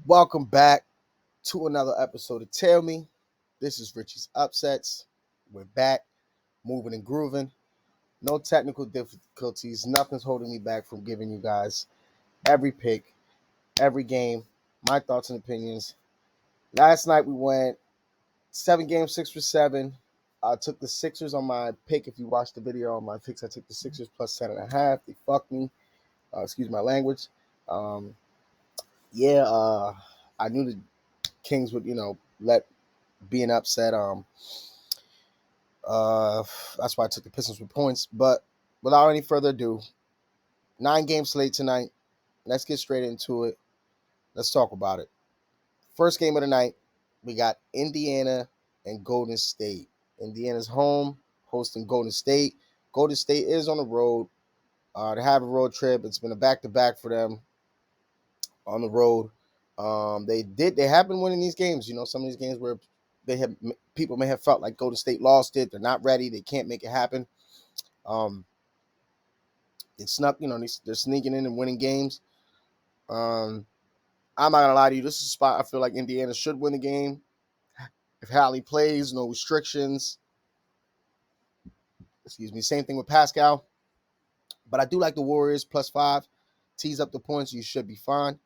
Welcome back to another episode of Tell Me. This is Richies Upsets. We're back, moving and grooving. No technical difficulties. Nothing's holding me back from giving you guys every pick, every game, my thoughts and opinions. Last night we went 7 games, 6 for 7. I took the Sixers on my pick. If you watched the video on my picks, I took the Sixers plus 10.5. They fucked me. Excuse my language. Um, I knew the Kings would, let being upset. That's why I took the Pistons with points. But without any further ado, 9 game slate tonight. Let's get straight into it. Let's talk about it. First game of the night, we got Indiana and Golden State. Indiana's home, hosting Golden State. Golden State is on the road. They have a road trip. It's been a back-to-back for them on the road. They have been winning these games. Some of these games where people may have felt like Golden State lost it. They're not ready. They can't make it happen. Um, they snuck. They're sneaking in and winning games. I'm not gonna lie to you. This is a spot I feel like Indiana should win the game. If Hallie plays, no restrictions. Excuse me. Same thing with Pascal. But I do like the Warriors +5. Tease up the points. You should be fine.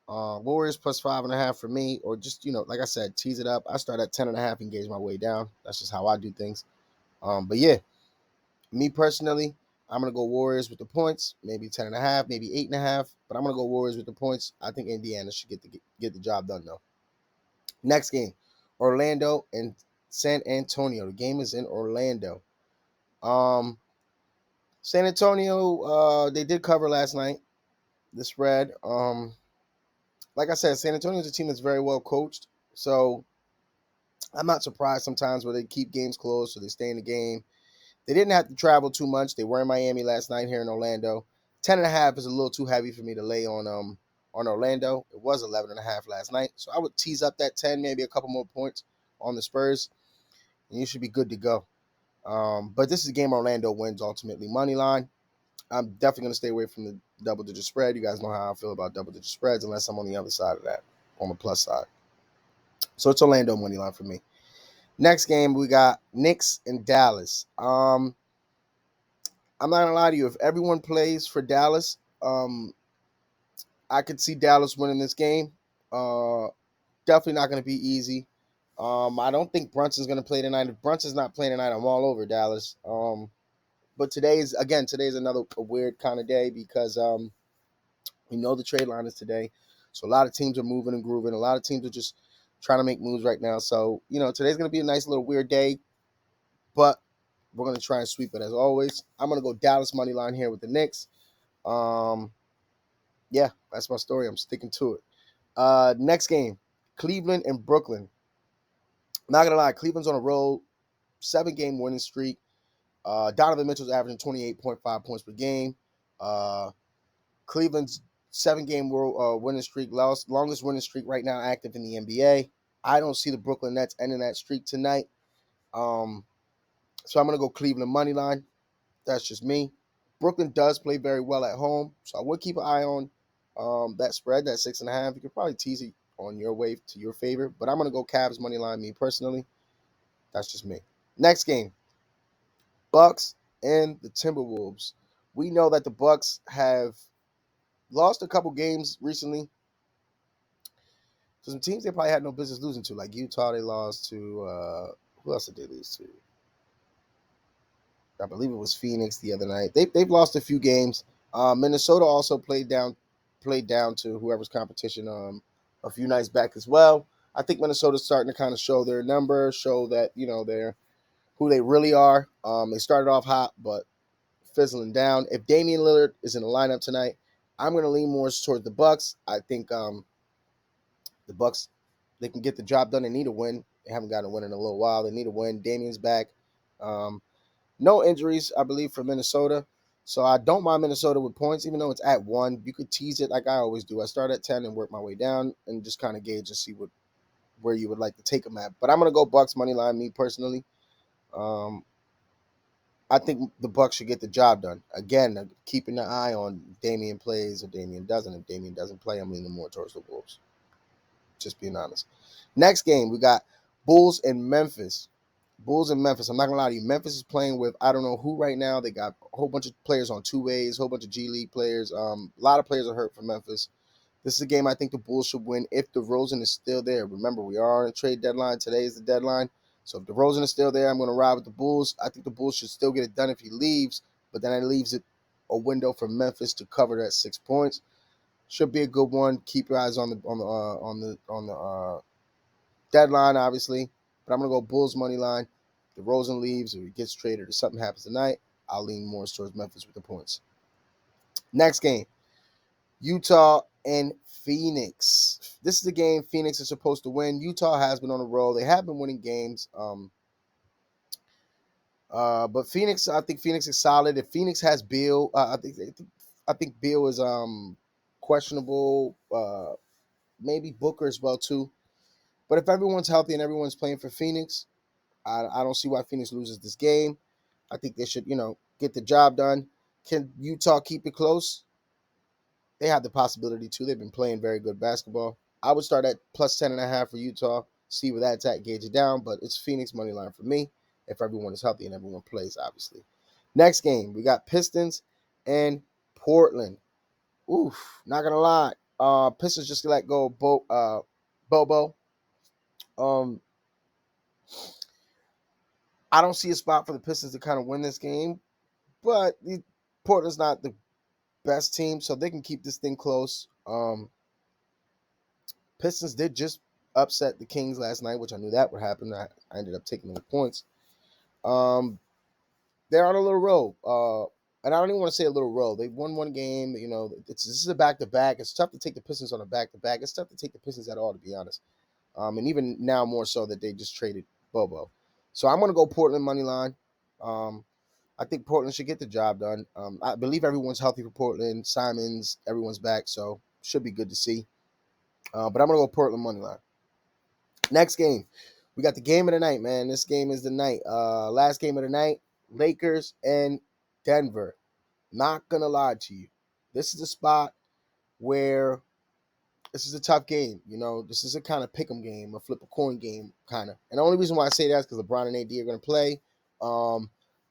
Warriors +5.5 for me, or just like I said, tease it up. I start at 10.5 and gauge my way down. That's just how I do things. But yeah, me personally, I'm gonna go Warriors with the points, maybe 10.5, maybe 8.5, but I'm gonna go Warriors with the points. I think Indiana should get the job done though. Next game, Orlando and San Antonio. The game is in Orlando. Um, San Antonio, they did cover last night. The spread. Like I said, San Antonio is a team that's very well coached. So I'm not surprised sometimes where they keep games close, so they stay in the game. They didn't have to travel too much. They were in Miami last night here in Orlando. 10.5 is a little too heavy for me to lay on Orlando. It was 11.5 last night. So I would tease up that 10, maybe a couple more points on the Spurs, and you should be good to go. But this is a game Orlando wins ultimately. Money line. I'm definitely going to stay away from the double-digit spread. You guys know how I feel about double-digit spreads unless I'm on the other side of that, on the plus side. So it's Orlando money line for me. Next game, we got Knicks and Dallas. I'm not gonna lie to you. If everyone plays for Dallas, I could see Dallas winning this game. Uh, Definitely not gonna be easy. I don't think Brunson's gonna play tonight. If Brunson's not playing tonight, I'm all over Dallas. But today's another weird kind of day because we know the trade line is today, so a lot of teams are moving and grooving. A lot of teams are just trying to make moves right now. So today's gonna be a nice little weird day, but we're gonna try and sweep it as always. I'm gonna go Dallas money line here with the Knicks. Um, yeah, that's my story. I'm sticking to it. Next game, Cleveland and Brooklyn. Not gonna lie, Cleveland's on a roll, 7 game winning streak. Donovan Mitchell's averaging 28.5 points per game. Cleveland's 7 game winning streak, longest winning streak right now active in the NBA. I don't see the Brooklyn Nets ending that streak tonight. So I'm gonna go Cleveland money line. That's just me. Brooklyn does play very well at home, so I would keep an eye on that spread, that 6.5. You could probably tease it on your way to your favor, but I'm gonna go Cavs money line. Me personally, that's just me. Next game, Bucks and the Timberwolves. We know that the Bucks have lost a couple games recently to some teams they probably had no business losing to, like Utah. They lost to who else did they lose to? I believe it was Phoenix the other night. They've lost a few games. Minnesota also played down to whoever's competition a few nights back as well. I think Minnesota's starting to kind of show their number, show that they're who they really are. They started off hot, but fizzling down. If Damian Lillard is in the lineup tonight, I'm going to lean more towards the Bucks. I think the Bucks, they can get the job done. They need a win. They haven't gotten a win in a little while. They need a win. Damian's back. No injuries, I believe, for Minnesota. So I don't mind Minnesota with points, even though it's at 1. You could tease it like I always do. I start at 10 and work my way down and just kind of gauge and see where you would like to take them at. But I'm going to go Bucks money line, me personally. I think the Bucks should get the job done. Again, keeping an eye on Damian plays or Damian doesn't. If Damian doesn't play, I'm leaning more towards the Wolves. just being honest. Next game, we got Bulls and Memphis. Bulls and Memphis. I'm not gonna lie to you. Memphis is playing with I don't know who right now. They got a whole bunch of players on two ways, a whole bunch of G League players. A lot of players are hurt for Memphis. This is a game I think the Bulls should win if DeRozan is still there. Remember, we are on a trade deadline. Today is the deadline. So if DeRozan is still there, I'm going to ride with the Bulls. I think the Bulls should still get it done if he leaves, but then it leaves it a window for Memphis to cover that 6 points. Should be a good one. Keep your eyes on the deadline, obviously. But I'm going to go Bulls money line. If DeRozan leaves or he gets traded or something happens tonight, I'll lean more towards Memphis with the points. Next game. Utah and Phoenix. This is a game Phoenix is supposed to win. Utah has been on a roll. They have been winning games. But Phoenix, I think Phoenix is solid. If Phoenix has Beal, I think Beal is questionable. Maybe Booker as well too. But if everyone's healthy and everyone's playing for Phoenix, I don't see why Phoenix loses this game. I think they should, get the job done. Can Utah keep it close? They have the possibility to. They've been playing very good basketball. I would start at plus 10.5 for Utah. See where that's at, gauge it down. But it's Phoenix money line for me if everyone is healthy and everyone plays, obviously. Next game, we got Pistons and Portland. Oof, not gonna lie. Pistons just let go of Bobo. Um, I don't see a spot for the Pistons to kind of win this game, but Portland's not the best team, so they can keep this thing close. Pistons did just upset the Kings last night, which I knew that would happen. I ended up taking the points. They're on a little roll. And I don't even want to say a little roll. They won one game. This is a back-to-back. It's tough to take the Pistons on a back-to-back. It's tough to take the Pistons at all, to be honest. And even now more so that they just traded Bobo. So I'm going to go Portland money line. I think Portland should get the job done. I believe everyone's healthy for Portland. Simons, everyone's back, so should be good to see. But I'm going to go Portland money line. Next game. We got the game of the night, man. This game is the night. Last game of the night, Lakers and Denver. Not going to lie to you. This is a spot where this is a tough game. This is a kind of pick 'em game, a flip a coin game, kind of. And the only reason why I say that is because LeBron and AD are going to play.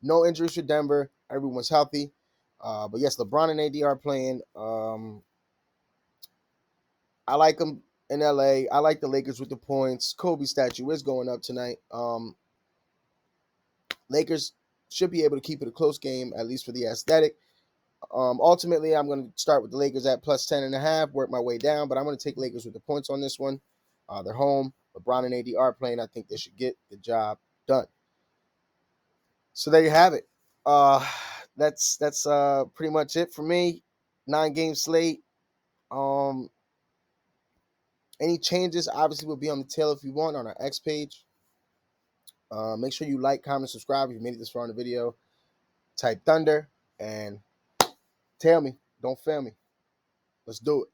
No injuries for Denver. Everyone's healthy. But yes, LeBron and AD are playing. I like them in LA. I like the Lakers with the points. Kobe statue is going up tonight. Lakers should be able to keep it a close game, at least for the aesthetic. Ultimately, I'm going to start with the Lakers at plus 10.5, work my way down, but I'm going to take Lakers with the points on this one. They're home. LeBron and AD are playing. I think they should get the job done. So there you have it. That's pretty much it for me. 9-game slate. Any changes obviously will be on the tail if you want on our X page. Make sure you like, comment, subscribe if you made it this far in the video. Type Thunder and tell me. Don't fail me. Let's do it.